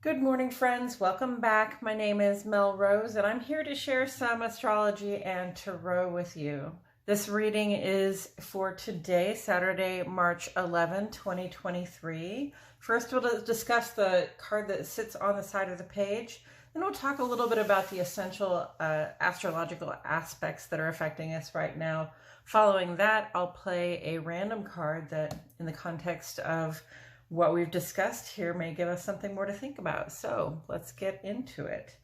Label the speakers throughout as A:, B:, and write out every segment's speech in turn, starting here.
A: Good morning, friends. Welcome back. My name is Mel Rose, and I'm here to share some astrology and tarot with you. This reading is for today, Saturday, March 11, 2023. First, we'll discuss the card that sits on the side of the page. Then we'll talk a little bit about the essential astrological aspects that are affecting us right now. Following that, I'll play a random card that, in the context of what we've discussed here, may give us something more to think about. So let's get into it.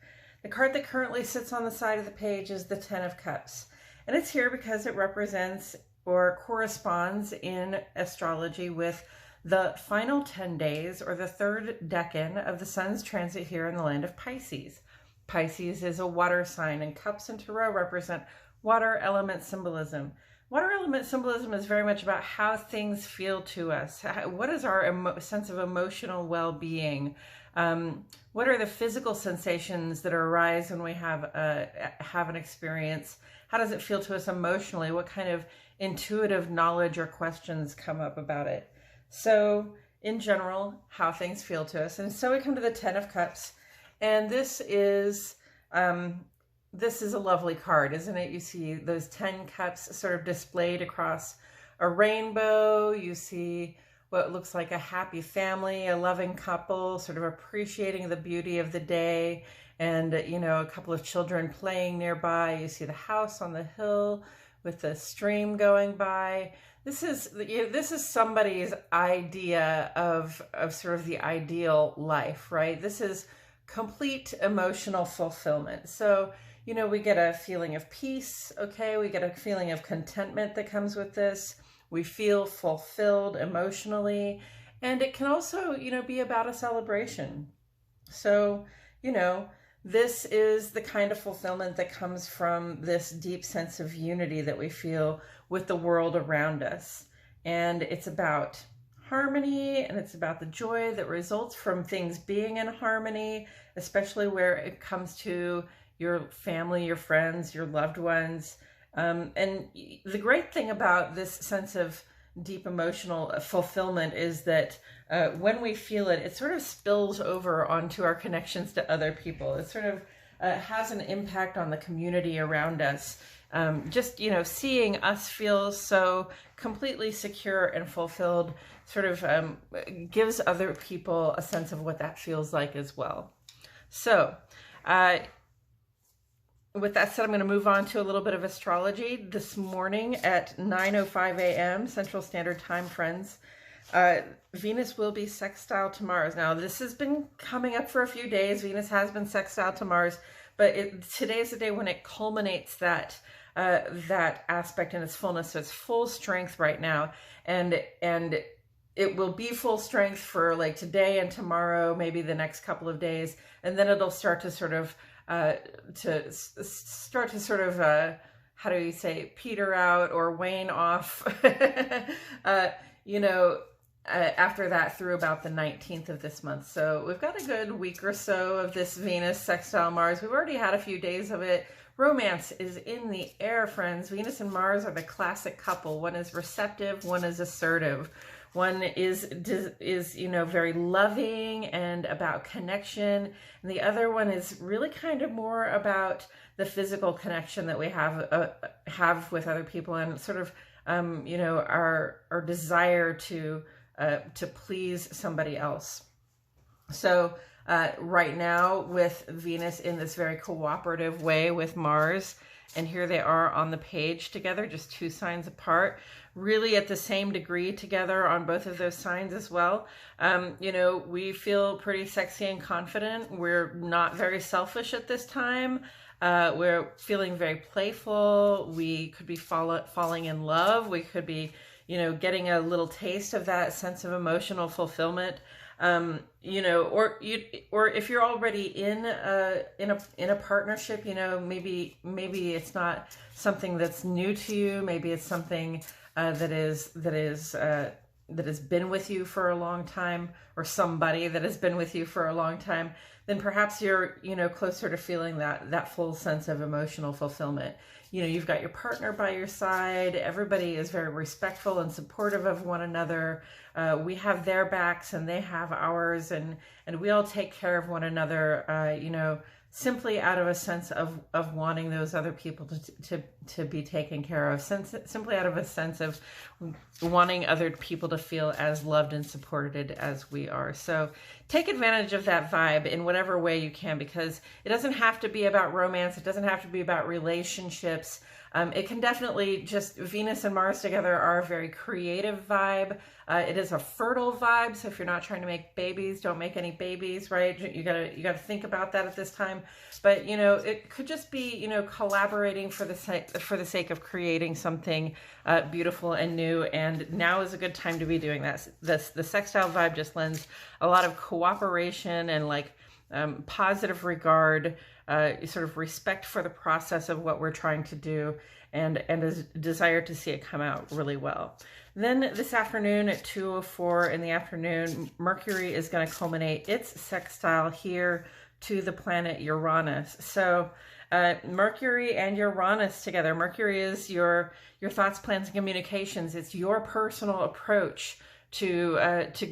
A: The card that currently sits on the side of the page is the Ten of Cups. And it's here because it represents or corresponds in astrology with the final 10 days or the third decan of the sun's transit here in the land of Pisces. Pisces is a water sign, and cups and tarot represent water element symbolism. Water element symbolism is very much about how things feel to us. What is our sense of emotional well-being? What are the physical sensations that arise when we have an experience? How does it feel to us emotionally? What kind of intuitive knowledge or questions come up about it? So, in general, how things feel to us. And so we come to the Ten of Cups, and this is a lovely card, isn't it? You see those 10 cups sort of displayed across a rainbow. You see what looks like a happy family, a loving couple, sort of appreciating the beauty of the day, and, a couple of children playing nearby. You see the house on the hill with the stream going by. This is somebody's idea of sort of the ideal life, right? This is complete emotional fulfillment. So, we get a feeling of peace, okay? We get a feeling of contentment that comes with this. We feel fulfilled emotionally. And it can also, be about a celebration. So, this is the kind of fulfillment that comes from this deep sense of unity that we feel with the world around us. And it's about harmony, and it's about the joy that results from things being in harmony, especially where it comes to your family, your friends, your loved ones. And the great thing about this sense of deep emotional fulfillment is that when we feel it, it sort of spills over onto our connections to other people. It sort of has an impact on the community around us. Seeing us feel so completely secure and fulfilled sort of gives other people a sense of what that feels like as well. So, with that said, I'm going to move on to a little bit of astrology. This morning at 9:05 a.m. Central Standard Time, friends, Venus will be sextile to Mars. Now, this has been coming up for a few days. Venus has been sextile to Mars, but today is the day when it culminates that aspect in its fullness. So it's full strength right now, and it will be full strength for like today and tomorrow, maybe the next couple of days, and then it'll start to sort of how do you say, peter out or wane off, after that through about the 19th of this month. So we've got a good week or so of this Venus sextile Mars. We've already had a few days of it. Romance is in the air, friends. Venus and Mars are the classic couple. One is receptive, one is assertive. One is very loving and about connection, and the other one is really kind of more about the physical connection that we have with other people, and sort of our desire to please somebody else. So right now, with Venus in this very cooperative way with Mars, and here they are on the page together, just two signs apart, really at the same degree together on both of those signs as well. We feel pretty sexy and confident. We're not very selfish at this time. We're feeling very playful. We could be falling in love. We could be, getting a little taste of that sense of emotional fulfillment. Or if you're already in a partnership, maybe it's not something that's new to you. Maybe it's something that is has been with you for a long time, or somebody that has been with you for a long time, then perhaps you're, closer to feeling that full sense of emotional fulfillment. You've got your partner by your side. Everybody is very respectful and supportive of one another. We have their backs and they have ours, and we all take care of one another, simply out of a sense of wanting those other people to be taken care of, simply out of a sense of wanting other people to feel as loved and supported as we are. So take advantage of that vibe in whatever way you can, because it doesn't have to be about romance. It doesn't have to be about relationships. It can definitely just, Venus and Mars together are a very creative vibe. It is a fertile vibe. So if you're not trying to make babies, don't make any babies, right? You gotta think about that at this time. But, it could just be, collaborating for the sake of creating something beautiful and new. And now is a good time to be doing that. The sextile vibe just lends a lot of cooperation and positive regard, sort of respect for the process of what we're trying to do, and a desire to see it come out really well. Then this afternoon at 2:04 in the afternoon, Mercury is going to culminate its sextile here to the planet Uranus. So Mercury and Uranus together. Mercury is your thoughts, plans, and communications. It's your personal approach to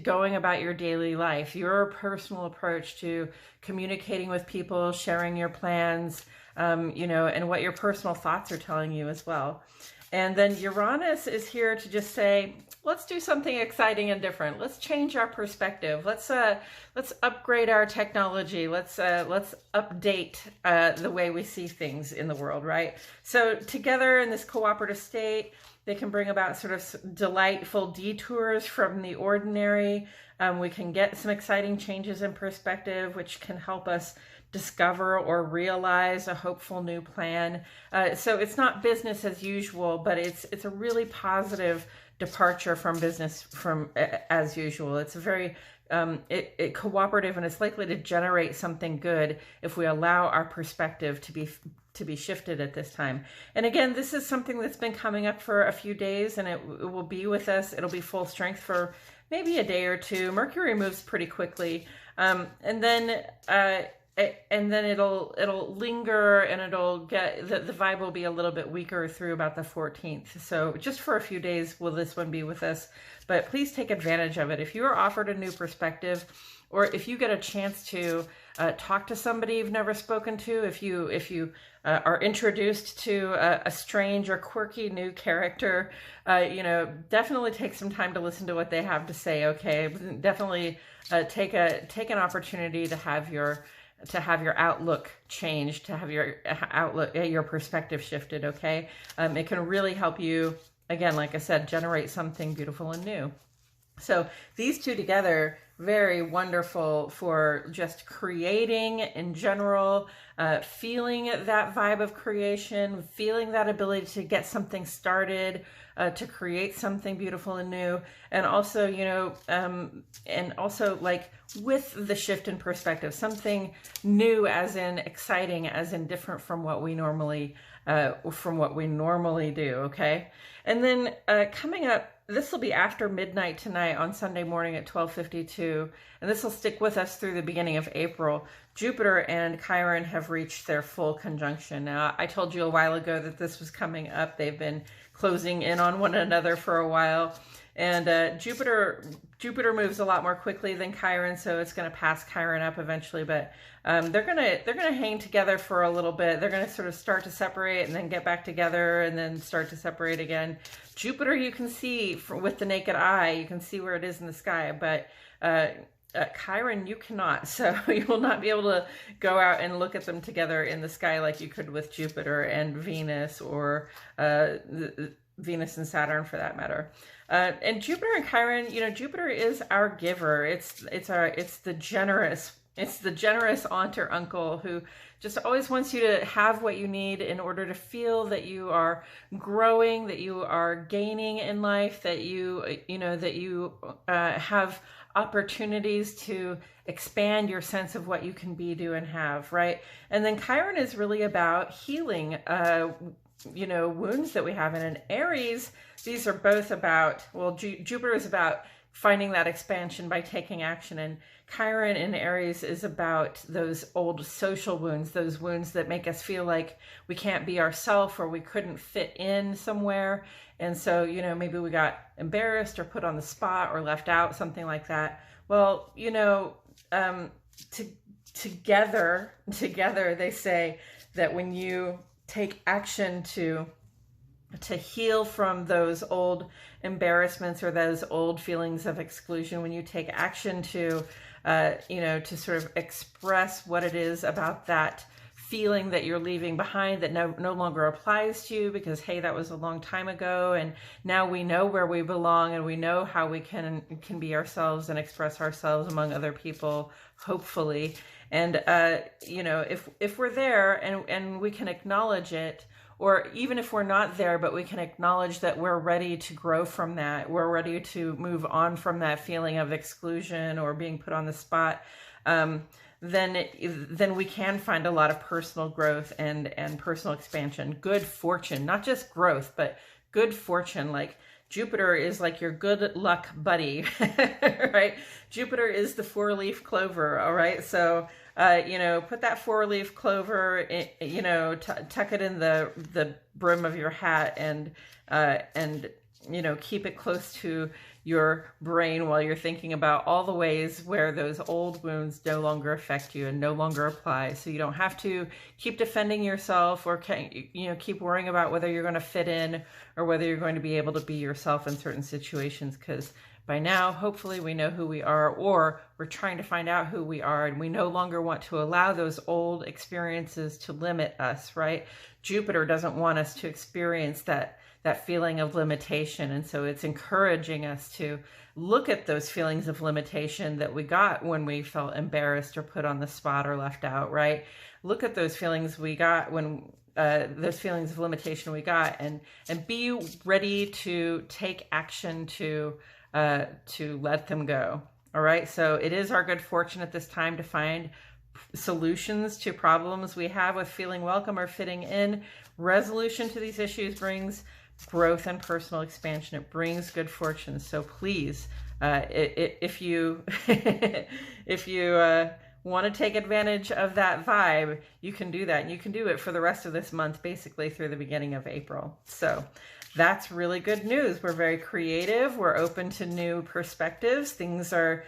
A: going about your daily life, your personal approach to communicating with people, sharing your plans, and what your personal thoughts are telling you as well. And then Uranus is here to just say, let's do something exciting and different. Let's change our perspective. Let's upgrade our technology. Let's update the way we see things in the world, right? So together in this cooperative state, they can bring about sort of delightful detours from the ordinary. We can get some exciting changes in perspective, which can help us discover or realize a hopeful new plan. So it's not business as usual, but it's a really positive departure from business as usual. It's a very cooperative, and it's likely to generate something good if we allow our perspective to be shifted at this time. And again, this is something that's been coming up for a few days, and it will be with us. It'll be full strength for maybe a day or two. Mercury moves pretty quickly, and then it'll linger, and it'll get the vibe will be a little bit weaker through about the 14th. So just for a few days will this one be with us, but please take advantage of it. If you are offered a new perspective, or if you get a chance to talk to somebody you've never spoken to, if you are introduced to a strange or quirky new character, definitely take some time to listen to what they have to say. Okay, definitely take an opportunity to have your outlook changed, to have your perspective shifted. Okay, it can really help you, again, like I said, generate something beautiful and new. So these two together, very wonderful for just creating in general, feeling that vibe of creation, feeling that ability to get something started, to create something beautiful and new. And also, like with the shift in perspective, something new as in exciting, as in different from what we normally do. Okay. And then coming up, this will be after midnight tonight on Sunday morning at 12:52, and this will stick with us through the beginning of April. Jupiter and Chiron have reached their full conjunction. Now, I told you a while ago that this was coming up. They've been closing in on one another for a while, and Jupiter moves a lot more quickly than Chiron, so it's going to pass Chiron up eventually. But they're gonna hang together for a little bit. They're going to sort of start to separate and then get back together and then start to separate again. Jupiter, you can see with the naked eye, you can see where it is in the sky, but Chiron, you cannot. So you will not be able to go out and look at them together in the sky like you could with Jupiter and Venus, or Venus and Saturn for that matter. And Jupiter and Chiron, Jupiter is our giver. It's the generous aunt or uncle who just always wants you to have what you need in order to feel that you are growing, that you are gaining in life, that you have opportunities to expand your sense of what you can be, do, and have, right? And then Chiron is really about healing, wounds that we have. And in Aries, these are both about, well, Jupiter is about finding that expansion by taking action. And Chiron in Aries is about those old social wounds, those wounds that make us feel like we can't be ourselves or we couldn't fit in somewhere. And so, maybe we got embarrassed or put on the spot or left out, something like that. Well, together, they say that when you take action to heal from those old embarrassments or those old feelings of exclusion, when you take action to sort of express what it is about that feeling that you're leaving behind that no longer applies to you because, hey, that was a long time ago, and now we know where we belong and we know how we can be ourselves and express ourselves among other people, hopefully. And if we're there and we can acknowledge it, or even if we're not there, but we can acknowledge that we're ready to grow from that, we're ready to move on from that feeling of exclusion or being put on the spot, then we can find a lot of personal growth and personal expansion, good fortune, not just growth, but good fortune. Like Jupiter is like your good luck buddy, right? Jupiter is the 4-leaf clover, all right? So, put that 4-leaf clover, tuck it in the brim of your hat and keep it close to your brain while you're thinking about all the ways where those old wounds no longer affect you and no longer apply. So you don't have to keep defending yourself or keep worrying about whether you're going to fit in or whether you're going to be able to be yourself in certain situations, because by now, hopefully we know who we are, or we're trying to find out who we are, and we no longer want to allow those old experiences to limit us, right? Jupiter doesn't want us to experience that feeling of limitation. And so it's encouraging us to look at those feelings of limitation that we got when we felt embarrassed or put on the spot or left out, right? Look at those feelings we got when those feelings of limitation we got, and be ready to take action to let them go. All right. So it is our good fortune at this time to find solutions to problems we have with feeling welcome or fitting in. Resolution to these issues brings growth and personal expansion. It brings good fortune. So please, if you want to take advantage of that vibe, you can do that. And you can do it for the rest of this month, basically through the beginning of April. So that's really good news. We're very creative. We're open to new perspectives. Things are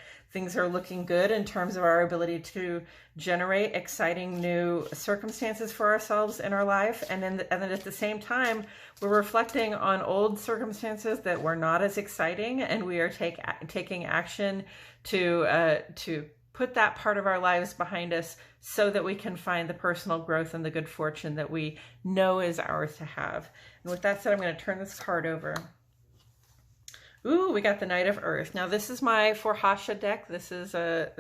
A: looking good in terms of our ability to generate exciting new circumstances for ourselves in our life. And then at the same time, we're reflecting on old circumstances that were not as exciting, and we are taking action to put that part of our lives behind us so that we can find the personal growth and the good fortune that we know is ours to have. And with that said, I'm going to turn this card over. Ooh, we got the Knight of Earth. Now this is my Forhasha deck. This is a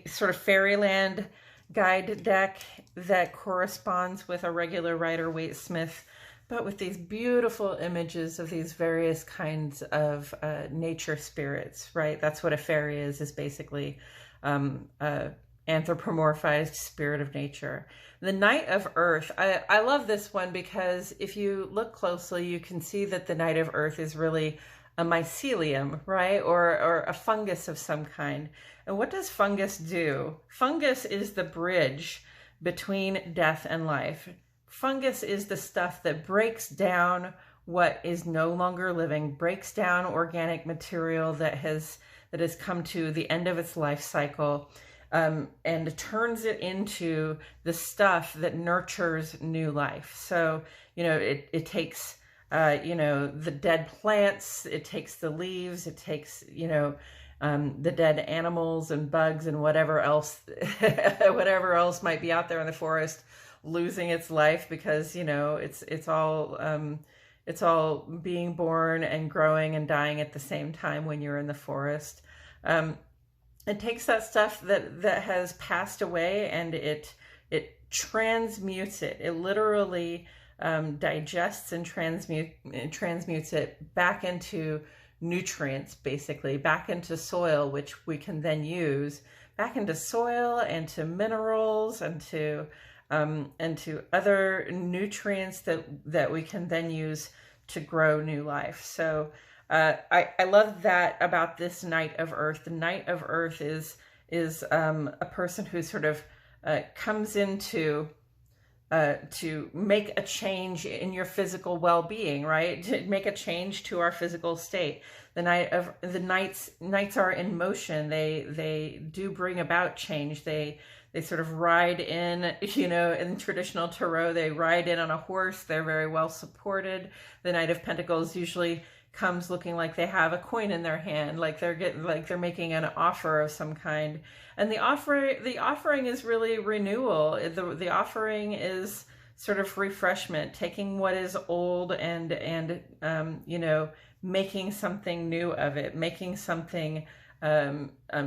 A: sort of fairyland guide deck that corresponds with a regular Rider-Waite-Smith, but with these beautiful images of these various kinds of nature spirits, right? That's what a fairy is basically anthropomorphized spirit of nature. The Knight of Earth, I love this one because if you look closely, you can see that the Knight of Earth is really a mycelium, right? Or a fungus of some kind. And what does fungus do? Fungus is the bridge between death and life. Fungus is the stuff that breaks down what is no longer living, breaks down organic material that has come to the end of its life cycle, and turns it into the stuff that nurtures new life. So, it takes, the dead plants, it takes the leaves, it takes, the dead animals and bugs and whatever else might be out there in the forest losing its life because, it's all being born and growing and dying at the same time when you're in the forest. It takes that stuff that has passed away and it transmutes it. It literally digests and transmutes it back into nutrients, basically, back into soil, which we can then use back into soil and to minerals and to and to other nutrients that we can then use to grow new life. So I love that about this Knight of Earth. The Knight of Earth is a person who sort of comes into to make a change in your physical well-being, right? To make a change to our physical state. The knights are in motion. They do bring about change. They sort of ride in, in traditional tarot, they ride in on a horse. They're very well supported. The Knight of Pentacles usually comes looking like they have a coin in their hand, like they're making an offer of some kind. And the offering is really renewal. The offering is sort of refreshment, taking what is old and making something new of it, making something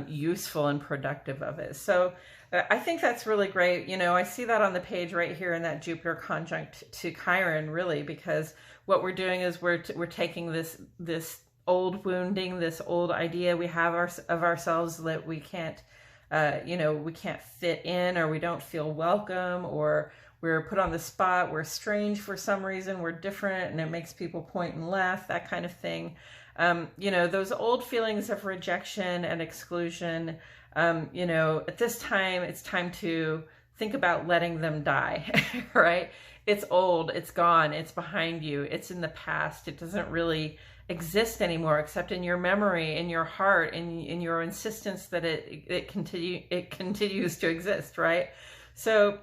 A: useful and productive of it. So I think that's really great. I see that on the page right here in that Jupiter conjunct to Chiron, really, because what we're doing is we're taking this old wounding, this old idea we have of ourselves that we can't, we can't fit in, or we don't feel welcome, or we're put on the spot, we're strange for some reason, we're different, and it makes people point and laugh, that kind of thing. Those old feelings of rejection and exclusion, at this time, it's time to think about letting them die, right? It's old, it's gone, it's behind you, it's in the past, it doesn't really exist anymore except in your memory, in your heart, in your insistence that it continues to exist, right? So,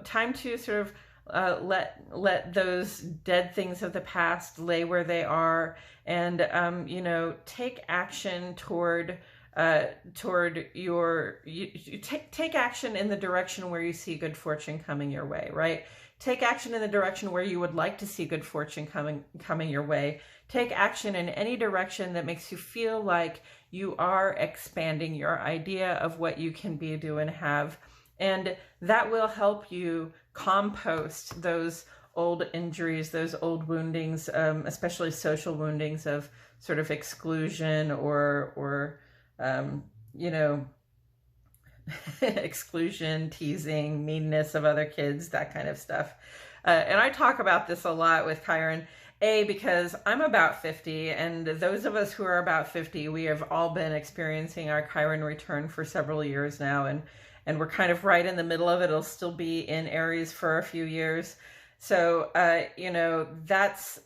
A: time to sort of let those dead things of the past lay where they are, and take action toward take action in the direction where you see good fortune coming your way, right? Take action in the direction where you would like to see good fortune coming your way. Take action in any direction that makes you feel like you are expanding your idea of what you can be, do, and have. And that will help you compost those old injuries, those old woundings, especially social woundings of sort of exclusion or exclusion, teasing, meanness of other kids, that kind of stuff. And I talk about this a lot with Chiron, because I'm about 50, and those of us who are about 50, we have all been experiencing our Chiron return for several years now, and we're kind of right in the middle of it. It'll still be in Aries for a few years. So, that's,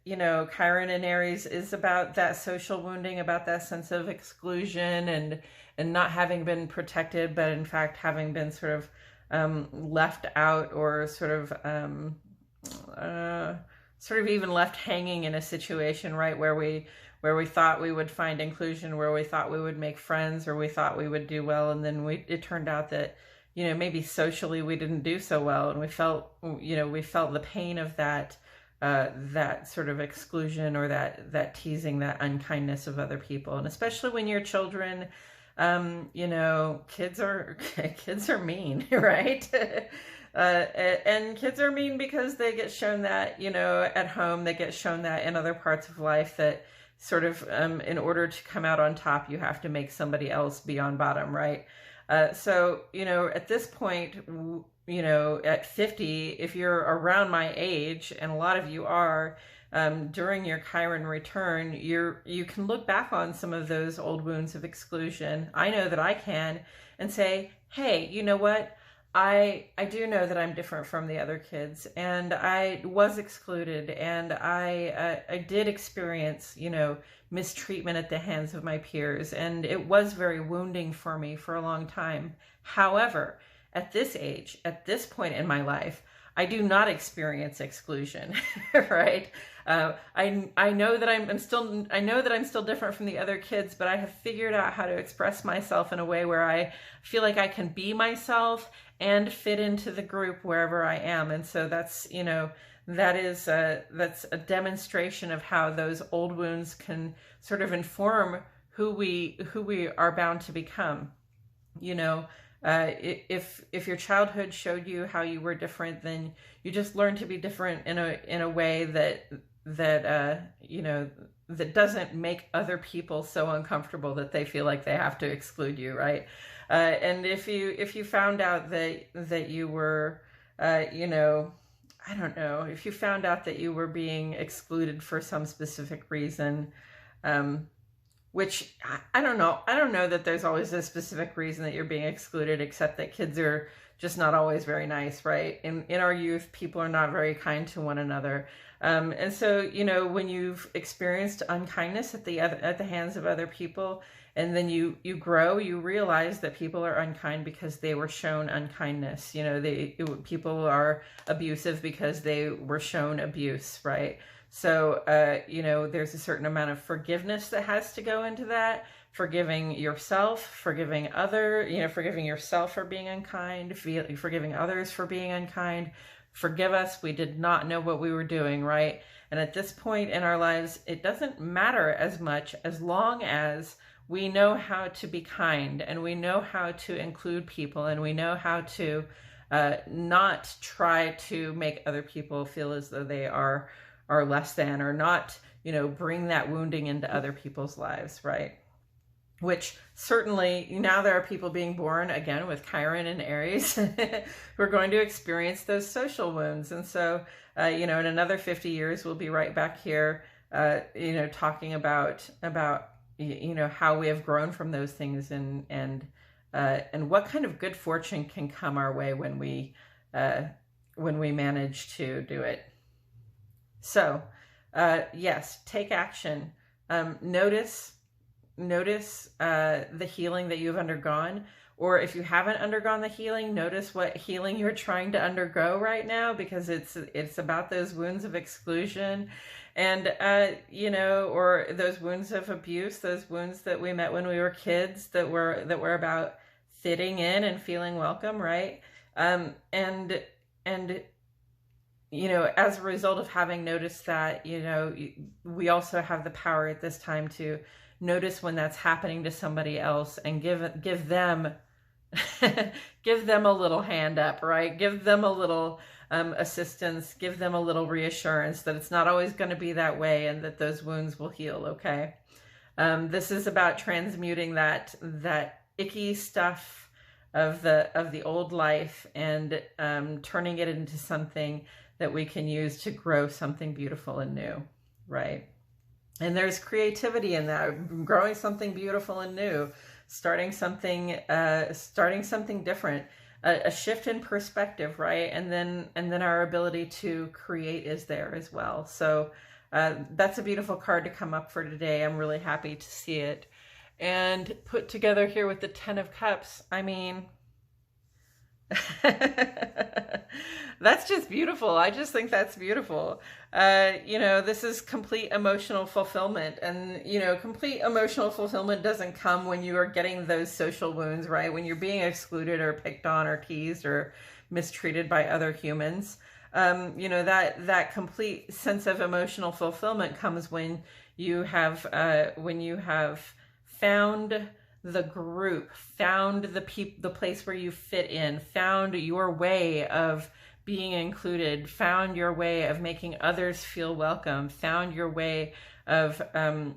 A: Chiron in Aries is about that social wounding, about that sense of exclusion and not having been protected, but in fact having been sort of left out, or sort of even left hanging in a situation, right, where we thought we would find inclusion, where we thought we would make friends, or we thought we would do well, and then it turned out that maybe socially we didn't do so well, and we felt the pain of that sort of exclusion, or that teasing, that unkindness of other people. And especially when you're children, kids are mean, right? And kids are mean because they get shown that, at home, they get shown that in other parts of life, that sort of, in order to come out on top, you have to make somebody else be on bottom, right? So, at this point, at 50, if you're around my age, and a lot of you are, during your Chiron return, you can look back on some of those old wounds of exclusion. I know that I can, and say, hey, you know what? I do know that I'm different from the other kids, and I was excluded, and I did experience, mistreatment at the hands of my peers, and it was very wounding for me for a long time. However, at this age, at this point in my life, I do not experience exclusion, right? I know that I'm still different from the other kids, but I have figured out how to express myself in a way where I feel like I can be myself and fit into the group wherever I am. And so that's a demonstration of how those old wounds can sort of inform who we are bound to become. If your childhood showed you how you were different, then you just learn to be different in a way that doesn't make other people so uncomfortable that they feel like they have to exclude you, right? And if you found out that you were you know, I don't know, if you found out that you were being excluded for some specific reason, which I don't know. I don't know that there's always a specific reason that you're being excluded, except that kids are just not always very nice, right? In our youth, people are not very kind to one another. And so, you know, when you've experienced unkindness at the hands of other people, and then you grow, you realize that people are unkind because they were shown unkindness. You know, people are abusive because they were shown abuse, right? So, you know, there's a certain amount of forgiveness that has to go into that. Forgiving yourself, forgiving forgiving yourself for being unkind, forgiving others for being unkind. Forgive us, we did not know what we were doing, right? And at this point in our lives, it doesn't matter as much as long as we know how to be kind, and we know how to include people, and we know how to not try to make other people feel as though they are less than, or not, you know, bring that wounding into other people's lives, right? Which certainly now there are people being born again with Chiron and Aries who are going to experience those social wounds. And so, you know, in another 50 years, we'll be right back here, you know, talking about, you know, how we have grown from those things, and what kind of good fortune can come our way when we manage to do it. So, yes, take action. Notice the healing that you've undergone, or if you haven't undergone the healing, notice what healing you're trying to undergo right now, because it's about those wounds of exclusion, and you know, or those wounds of abuse, those wounds that we met when we were kids, that were about fitting in and feeling welcome, right? And you know, as a result of having noticed that, you know, we also have the power at this time to notice when that's happening to somebody else, and give them give them a little hand up, right? Give them a little assistance, give them a little reassurance that it's not always going to be that way, and that those wounds will heal, okay? This is about transmuting that icky stuff of the old life, and turning it into something that we can use to grow something beautiful and new, right? And there's creativity in that, growing something beautiful and new, starting something different, a shift in perspective, right? And then our ability to create is there as well. So that's a beautiful card to come up for today. I'm really happy to see it. And put together here with the 10 of Cups, I mean, that's just beautiful. I just think that's beautiful. You know, this is complete emotional fulfillment, and, you know, complete emotional fulfillment doesn't come when you are getting those social wounds, right? When you're being excluded or picked on or teased or mistreated by other humans. You know, that complete sense of emotional fulfillment comes when you have found the group, found the place where you fit in, found your way of being included, found your way of making others feel welcome, found your way of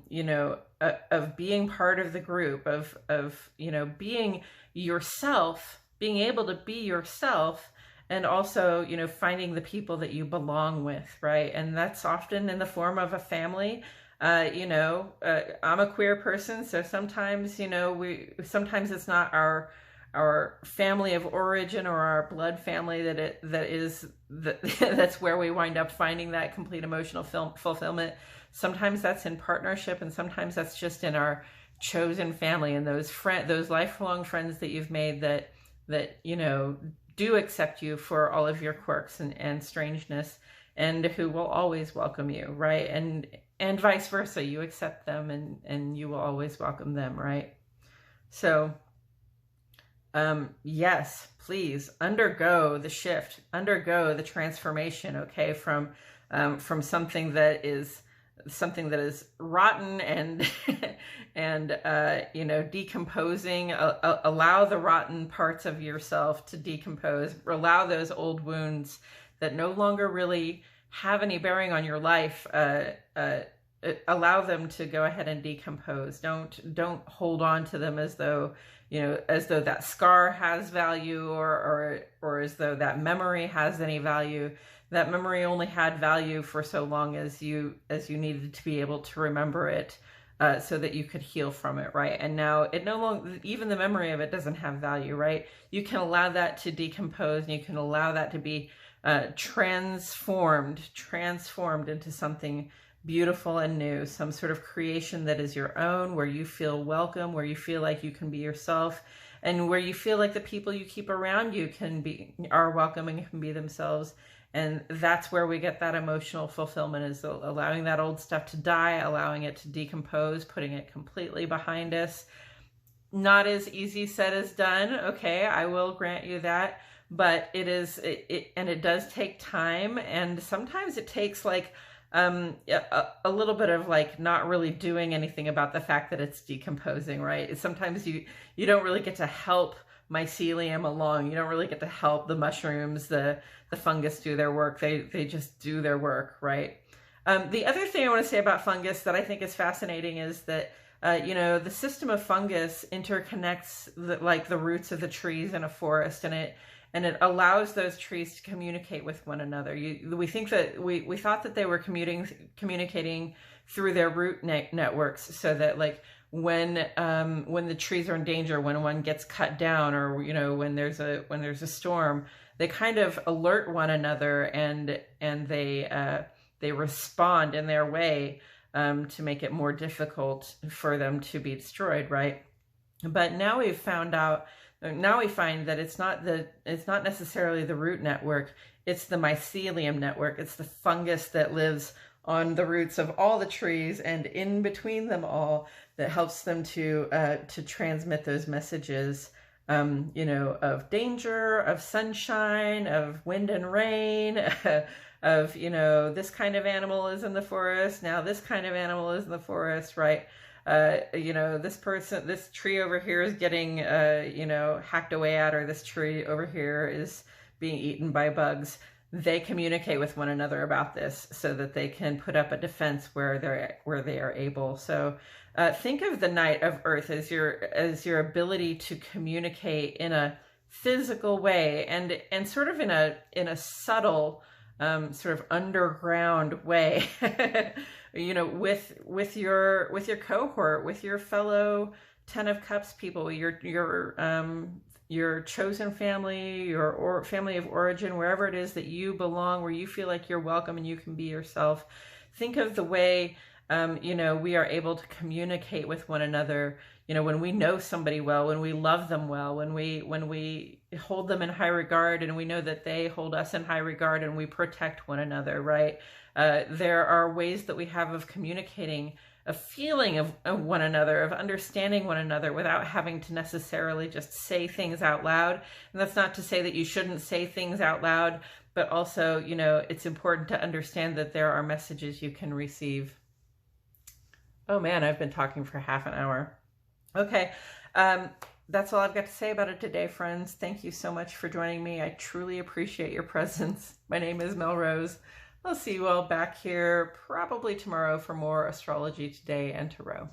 A: you know, of being part of the group, of you know, being yourself, being able to be yourself, and also, you know, finding the people that you belong with, right? And that's often in the form of a family. You know, I'm a queer person, so sometimes, you know, sometimes it's not our family of origin or our blood family that's where we wind up finding that complete emotional fulfillment. Sometimes that's in partnership, and sometimes that's just in our chosen family, and those lifelong friends that you've made that you know, do accept you for all of your quirks and strangeness, and who will always welcome you, right? And vice versa, you accept them, and you will always welcome them, right? So, yes, please undergo the shift, undergo the transformation, okay? From something that is rotten and you know, decomposing. Allow the rotten parts of yourself to decompose. Allow those old wounds that no longer really have any bearing on your life, allow them to go ahead and decompose. Don't hold on to them as though as though that scar has value, or as though that memory has any value. That memory only had value for so long as you needed to be able to remember it, so that you could heal from it, right? And now it no longer, even the memory of it doesn't have value, right? You can allow that to decompose, and you can allow that to be transformed into something beautiful and new, some sort of creation that is your own, where you feel welcome, where you feel like you can be yourself, and where you feel like the people you keep around you are welcome and can be themselves. And that's where we get that emotional fulfillment, is allowing that old stuff to die, allowing it to decompose, putting it completely behind us. Not as easy said as done, okay, I will grant you that, but it does take time, and sometimes it takes like a little bit of like not really doing anything about the fact that it's decomposing, right? Sometimes you don't really get to help mycelium along. You don't really get to help the mushrooms, the fungus do their work. They just do their work, right? The other thing I want to say about fungus that I think is fascinating is that the system of fungus interconnects the roots of the trees in a forest, and it allows those trees to communicate with one another. We thought that they were communicating through their root networks, so that like when the trees are in danger, when one gets cut down, or when there's a storm, they kind of alert one another, and they respond in their way to make it more difficult for them to be destroyed, right? But now we find that it's not necessarily the root network, it's the mycelium network. It's the fungus that lives on the roots of all the trees and in between them all, that helps them to transmit those messages, of danger, of sunshine, of wind and rain, of, this kind of animal is in the forest, now this kind of animal is in the forest, right? This tree over here is getting, hacked away at, or this tree over here is being eaten by bugs. They communicate with one another about this so that they can put up a defense where they are able. So think of the night of Earth as your ability to communicate in a physical way, and sort of in a subtle, sort of underground way, with your cohort, with your fellow Ten of Cups people, your chosen family, your family of origin, wherever it is that you belong, where you feel like you're welcome and you can be yourself. Think of the way, we are able to communicate with one another, when we know somebody well, when we love them well, when we hold them in high regard, and we know that they hold us in high regard, and we protect one another, right? There are ways that we have of communicating a feeling of one another, of understanding one another, without having to necessarily just say things out loud. And that's not to say that you shouldn't say things out loud, but also, it's important to understand that there are messages you can receive. Oh man, I've been talking for half an hour. Okay, that's all I've got to say about it today, friends. Thank you so much for joining me. I truly appreciate your presence. My name is Mel Rose. I'll see you all back here probably tomorrow for more Astrology Today and Tarot.